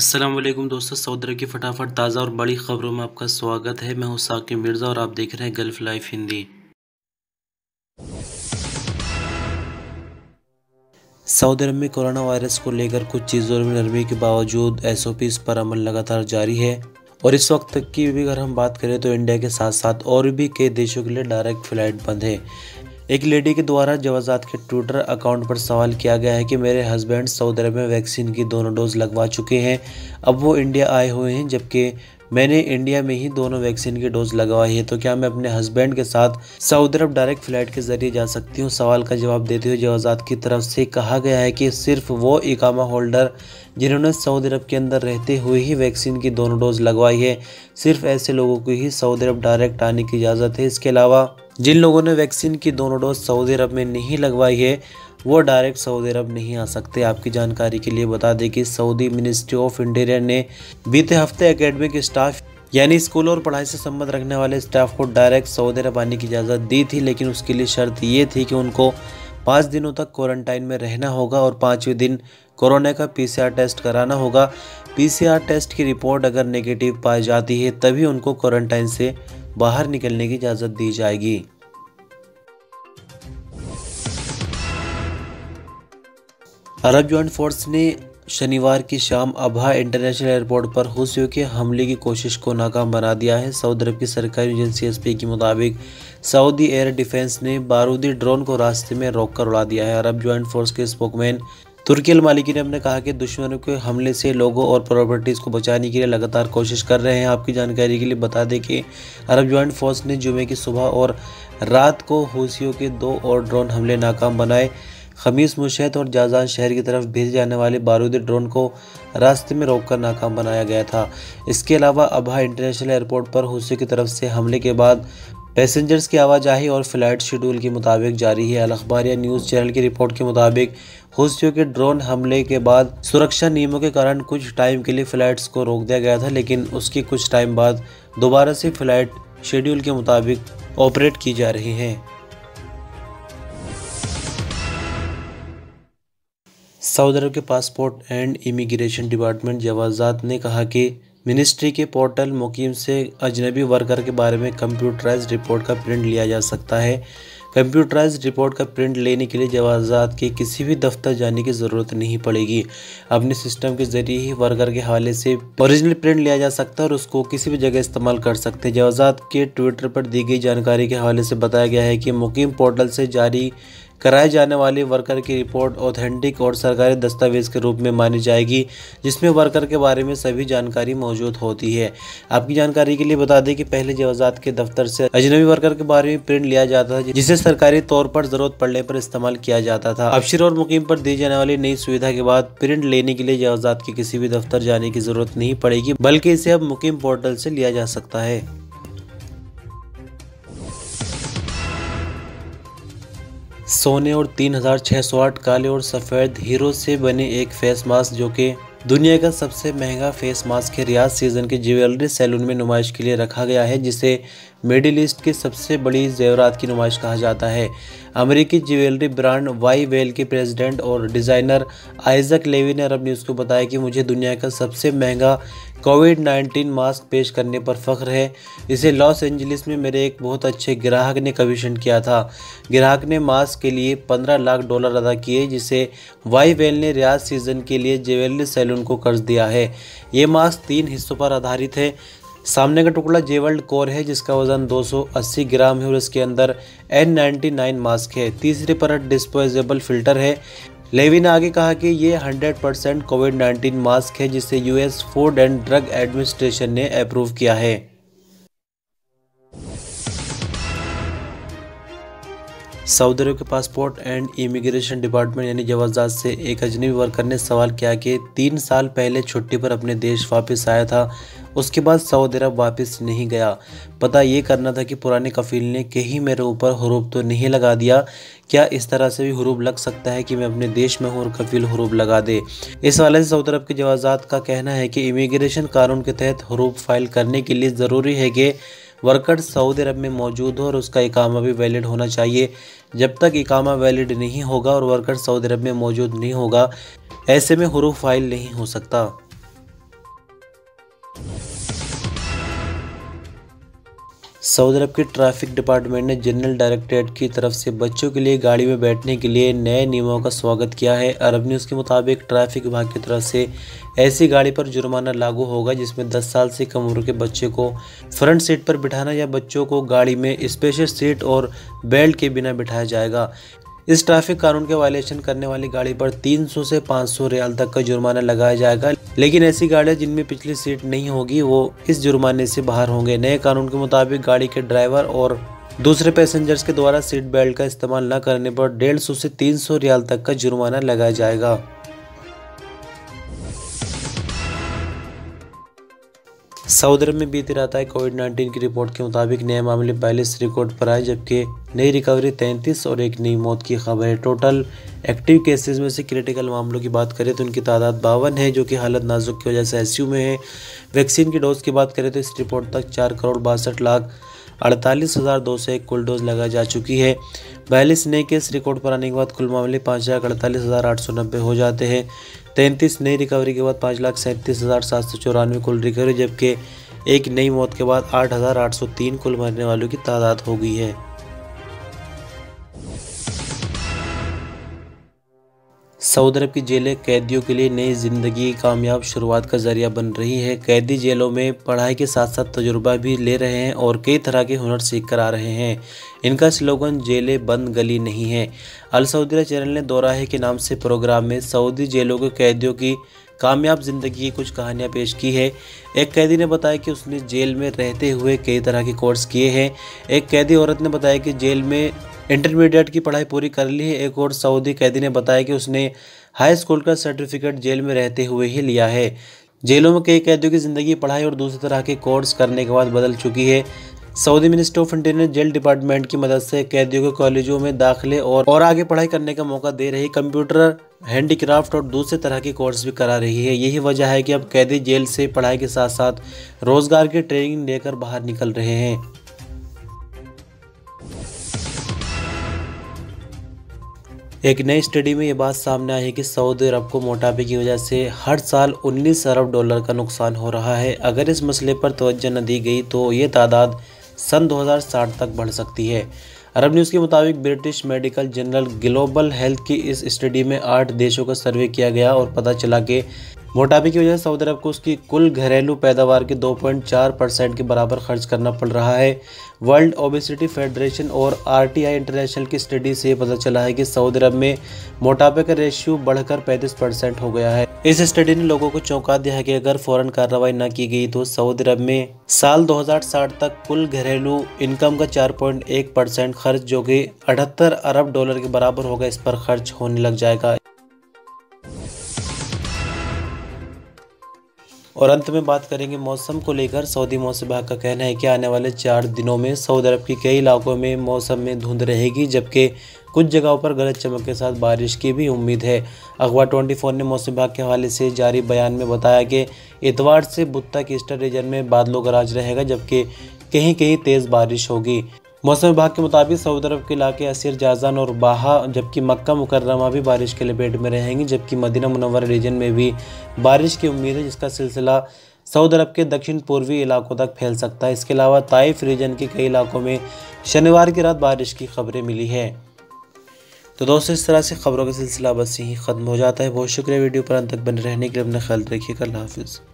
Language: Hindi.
अस्सलाम वालेकुम दोस्तों, सऊदी अरब की फटाफट ताज़ा और बड़ी खबरों में आपका स्वागत है। मैं हूं साकिब मिर्ज़ा और आप देख रहे हैं गल्फ लाइफ हिंदी। सऊदी अरब में कोरोना वायरस को लेकर कुछ चीज़ों में नरमी के बावजूद एसओपीज़ पर अमल लगातार जारी है और इस वक्त तक की भी अगर हम बात करें तो इंडिया के साथ साथ और भी कई देशों के लिए डायरेक्ट फ़्लाइट बंद है। एक लेडी के द्वारा जवाजात के ट्विटर अकाउंट पर सवाल किया गया है कि मेरे हस्बैंड सऊदी अरब में वैक्सीन की दोनों डोज लगवा चुके हैं, अब वो इंडिया आए हुए हैं जबकि मैंने इंडिया में ही दोनों वैक्सीन की डोज लगवाई है, तो क्या मैं अपने हस्बैंड के साथ सऊदी अरब डायरेक्ट फ़्लाइट के ज़रिए जा सकती हूँ। सवाल का जवाब देते हुए जवाजात की तरफ से कहा गया है कि सिर्फ वो इकामा होल्डर जिन्होंने सऊदी अरब के अंदर रहते हुए ही वैक्सीन की दोनों डोज लगवाई है, सिर्फ ऐसे लोगों को ही सऊदी अरब डायरेक्ट आने की इजाज़त है। इसके अलावा जिन लोगों ने वैक्सीन की दोनों डोज सऊदी अरब में नहीं लगवाई है वो डायरेक्ट सऊदी अरब नहीं आ सकते। आपकी जानकारी के लिए बता दें कि सऊदी मिनिस्ट्री ऑफ इंटीरियर ने बीते हफ्ते एकेडमिक स्टाफ यानी स्कूल और पढ़ाई से संबंध रखने वाले स्टाफ को डायरेक्ट सऊदी अरब आने की इजाज़त दी थी, लेकिन उसके लिए शर्त ये थी कि उनको 5 दिनों तक क्वारंटाइन में रहना होगा और 5वें दिन कोरोना का पीसीआर टेस्ट कराना होगा। पीसीआर टेस्ट की रिपोर्ट अगर नेगेटिव पाई जाती है तभी उनको क्वारंटाइन से बाहर निकलने की इजाज़त दी जाएगी। अरब ज्वाइंट फोर्स ने शनिवार की शाम अबहा इंटरनेशनल एयरपोर्ट पर हुसियों के हमले की कोशिश को नाकाम बना दिया है। सऊदी अरब की सरकारी एजेंसी एसपी के मुताबिक सऊदी एयर डिफेंस ने बारूदी ड्रोन को रास्ते में रोककर उड़ा दिया है। अरब ज्वाइंट फोर्स के स्पोकमैन तुर्की अल मालिकी ने कहा कि दुश्मनों के हमले से लोगों और प्रॉपर्टीज़ को बचाने के लिए लगातार कोशिश कर रहे हैं। आपकी जानकारी के लिए बता दें कि अरब ज्वाइंट फोर्स ने जुमे की सुबह और रात को हुसियों के 2 और ड्रोन हमले नाकाम बनाए। खमीस मुशहद और जाजान शहर की तरफ भेजे जाने वाले बारूदी ड्रोन को रास्ते में रोककर नाकाम बनाया गया था। इसके अलावा अबहा इंटरनेशनल एयरपोर्ट पर हुसियों की तरफ से हमले के बाद पैसेंजर्स की आवाजाही और फ्लाइट शेड्यूल के मुताबिक जारी है। अल अखबारिया न्यूज़ चैनल की रिपोर्ट के मुताबिक हुसियों के ड्रोन हमले के बाद सुरक्षा नियमों के कारण कुछ टाइम के लिए फ़्लाइट्स को रोक दिया गया था, लेकिन उसके कुछ टाइम बाद दोबारा से फ़्लाइट शेड्यूल के मुताबिक ऑपरेट की जा रही हैं। सऊदी अरब के पासपोर्ट एंड इमिग्रेशन डिपार्टमेंट जवाजात ने कहा कि मिनिस्ट्री के पोर्टल मुकीम से अजनबी वर्कर के बारे में कंप्यूटराइज्ड रिपोर्ट का प्रिंट लिया जा सकता है। कंप्यूटराइज्ड रिपोर्ट का प्रिंट लेने के लिए जवाजात के किसी भी दफ्तर जाने की ज़रूरत नहीं पड़ेगी। अपने सिस्टम के ज़रिए ही वर्कर के हवाले से ओरिजिनल प्रिंट लिया जा सकता है और उसको किसी भी जगह इस्तेमाल कर सकते हैं। जवाजात के ट्विटर पर दी गई जानकारी के हवाले से बताया गया है कि मुकीम पोर्टल से जारी कराए जाने वाले वर्कर की रिपोर्ट ऑथेंटिक और सरकारी दस्तावेज़ के रूप में मानी जाएगी, जिसमें वर्कर के बारे में सभी जानकारी मौजूद होती है। आपकी जानकारी के लिए बता दें कि पहले जवाजात के दफ्तर से अजनबी वर्कर के बारे में प्रिंट लिया जाता था, जिसे सरकारी तौर पर ज़रूरत पड़ने पर इस्तेमाल किया जाता था। अबशिर और मुकीम पर दी जाने वाली नई सुविधा के बाद प्रिंट लेने के लिए जवाजात के किसी भी दफ्तर जाने की ज़रूरत नहीं पड़ेगी, बल्कि इसे अब मुकीम पोर्टल से लिया जा सकता है। सोने और 3608 काले और सफ़ेद हीरो से बने एक फेस मास्क, जो कि दुनिया का सबसे महंगा फेस मास्क है, रियाद सीजन के ज्वेलरी सैलून में नुमाइश के लिए रखा गया है, जिसे मिडिल ईस्ट की सबसे बड़ी जेवरात की नुमाइश कहा जाता है। अमेरिकी ज्वेलरी ब्रांड वाई वेल के प्रेसिडेंट और डिज़ाइनर आइजक लेवी ने अरब न्यूज़ को बताया कि मुझे दुनिया का सबसे महंगा कोविड-19 मास्क पेश करने पर फ़ख्र है। इसे लॉस एंजलिस में मेरे एक बहुत अच्छे ग्राहक ने कमीशन किया था। ग्राहक ने मास्क के लिए $15 लाख अदा किए, जिसे वाई वेल ने रियाद सीज़न के लिए ज्वेलरी सैलून को कर्ज दिया है। ये मास्क 3 हिस्सों पर आधारित है। सामने का टुकड़ा जेवर्ल्ड कोर है, जिसका वजन 280 ग्राम है और इसके अंदर N99 मास्क है। तीसरी परत डिस्पोजेबल फिल्टर है। लेवी ने आगे कहा कि ये 100% कोविड-19 मास्क है, जिसे US food and drug administration ने अप्रूव किया है। सऊदी अरब के पासपोर्ट एंड इमिग्रेशन डिपार्टमेंट यानी जवाजात से एक अजनबी वर्कर ने सवाल किया कि 3 साल पहले छुट्टी पर अपने देश वापस आया था, उसके बाद सऊदी अरब वापस नहीं गया। पता ये करना था कि पुराने कफील ने कहीं मेरे ऊपर हुरूब तो नहीं लगा दिया। क्या इस तरह से भी हुरूब लग सकता है कि मैं अपने देश में हूँ और कफील हुरूब लगा दे। इस हवाले से सऊदी अरब के जवाजात का कहना है कि इमिग्रेशन कानून के तहत हुरूब फाइल करने के लिए ज़रूरी है कि वर्कर सऊदी अरब में मौजूद हो और उसका इकामा भी वैलिड होना चाहिए। जब तक इकामा वैलिड नहीं होगा और वर्कर सऊदी अरब में मौजूद नहीं होगा, ऐसे में हुरूफ फाइल नहीं हो सकता। सऊदी अरब के ट्रैफिक डिपार्टमेंट ने जनरल डायरेक्टरेट की तरफ से बच्चों के लिए गाड़ी में बैठने के लिए नए नियमों का स्वागत किया है। अरब न्यूज़ के मुताबिक ट्रैफिक विभाग की तरफ से ऐसी गाड़ी पर जुर्माना लागू होगा जिसमें 10 साल से कम उम्र के बच्चे को फ्रंट सीट पर बिठाना या बच्चों को गाड़ी में स्पेशल सीट और बेल्ट के बिना बिठाया जाएगा। इस ट्रैफिक कानून के वायलेशन करने वाली गाड़ी पर 300 से 500 रियाल तक का जुर्माना लगाया जाएगा, लेकिन ऐसी गाड़ियां जिनमें पिछली सीट नहीं होगी वो इस जुर्माने से बाहर होंगे। नए कानून के मुताबिक गाड़ी के ड्राइवर और दूसरे पैसेंजर्स के द्वारा सीट बेल्ट का इस्तेमाल न करने पर 150 से 300 रियाल तक का जुर्माना लगाया जाएगा। सऊदी अरब में बीती रात आए कोविड-19 की रिपोर्ट के मुताबिक नए मामले 42 रिकॉर्ड पर आए, जबकि नई रिकवरी 33 और एक नई मौत की खबर है। टोटल एक्टिव केसेस में से क्रिटिकल मामलों की बात करें तो उनकी तादाद 52 है, जो कि हालत नाजुक की वजह से ICU में है। वैक्सीन की डोज की बात करें तो इस रिपोर्ट तक 4,62,48,201 कुल डोज लगाई जा चुकी है। 42 नए केस रिकॉर्ड पर आने के बाद कुल मामले 5,48,890 हो जाते हैं। 33 नई रिकवरी के बाद 5,37,794 कुल रिकवरी, जबकि एक नई मौत के बाद 8,803 कुल मरने वालों की तादाद हो गई है। सऊदी अरब की जेलें कैदियों के लिए नई जिंदगी कामयाब शुरुआत का जरिया बन रही है। कैदी जेलों में पढ़ाई के साथ साथ तजुर्बा भी ले रहे हैं और कई तरह के हुनर सीख कर आ रहे हैं। इनका स्लोगन जेलें बंद गली नहीं है। अल सऊदिया चैनल ने दोराहे के नाम से प्रोग्राम में सऊदी जेलों के कैदियों की कामयाब ज़िंदगी की कुछ कहानियां पेश की है। एक कैदी ने बताया कि उसने जेल में रहते हुए कई तरह के कोर्स किए हैं। एक कैदी औरत ने बताया कि जेल में इंटरमीडिएट की पढ़ाई पूरी कर ली है। एक और सऊदी कैदी ने बताया कि उसने हाई स्कूल का सर्टिफिकेट जेल में रहते हुए ही लिया है। जेलों में कई कैदियों की ज़िंदगी पढ़ाई और दूसरे तरह के कोर्स करने के बाद बदल चुकी है। सऊदी मिनिस्ट्री ऑफ इंटीरियर ने जेल डिपार्टमेंट की मदद से कैदियों को कॉलेजों में दाखिले और आगे पढ़ाई करने का मौका दे रही, कंप्यूटर, हैंडीक्राफ्ट और दूसरे तरह के कोर्स भी करा रही है। यही वजह है कि अब कैदी जेल से पढ़ाई के साथ साथ रोजगार की ट्रेनिंग लेकर बाहर निकल रहे हैं। एक नई स्टडी में ये बात सामने आई है कि सऊदी अरब को मोटापे की वजह से हर साल 19 अरब डॉलर का नुकसान हो रहा है। अगर इस मसले पर तवज्जो न दी गई तो ये तादाद सन 2060 तक बढ़ सकती है। अरब न्यूज़ के मुताबिक British medical journal global health की इस स्टडी में 8 देशों का सर्वे किया गया और पता चला कि मोटापे की वजह से सऊदी अरब को उसकी कुल घरेलू पैदावार के 2.4% के बराबर खर्च करना पड़ रहा है। वर्ल्ड ओबेसिटी फेडरेशन और RTI इंटरनेशनल की स्टडी से पता चला है कि सऊदी अरब में मोटापे का रेशियो बढ़कर 35% हो गया है। इस स्टडी ने लोगों को चौंका दिया है कि अगर फौरन कार्रवाई न की गई तो सऊदी अरब में साल 2060 तक कुल घरेलू इनकम का 4.1% खर्च, जो कि 78 अरब डॉलर के बराबर होगा, इस पर खर्च होने लग जाएगा। और अंत में बात करेंगे मौसम को लेकर। सऊदी मौसम विभाग का कहना है कि आने वाले 4 दिनों में सऊदी अरब के कई इलाकों में मौसम में धुंध रहेगी, जबकि कुछ जगहों पर गरज चमक के साथ बारिश की भी उम्मीद है। अखबार 24 ने मौसम विभाग के हवाले से जारी बयान में बताया कि इतवार से बुध तक ईस्टर्न रीजन में बादलों का राज रहेगा, जबकि कहीं कहीं तेज़ बारिश होगी। मौसम विभाग के मुताबिक सऊदी अरब के इलाके असीर, जाज़ान और बाहा, जबकि मक्का मुकर्रमा भी बारिश के लपेट में रहेंगी, जबकि मदीना मुनव्वरा रीजन में भी बारिश की उम्मीद है, जिसका सिलसिला सऊदी अरब के दक्षिण पूर्वी इलाकों तक फैल सकता है। इसके अलावा ताइफ रीजन के कई इलाकों में शनिवार की रात बारिश की खबरें मिली है। तो दोस्तों, इस तरह से खबरों का सिलसिला बस यहीं ख़त्म हो जाता है। बहुत शुक्रिया वीडियो पर अंत तक बने रहने के लिए। अपना ख्याल रखिएगा। अल्लाह हाफिज़।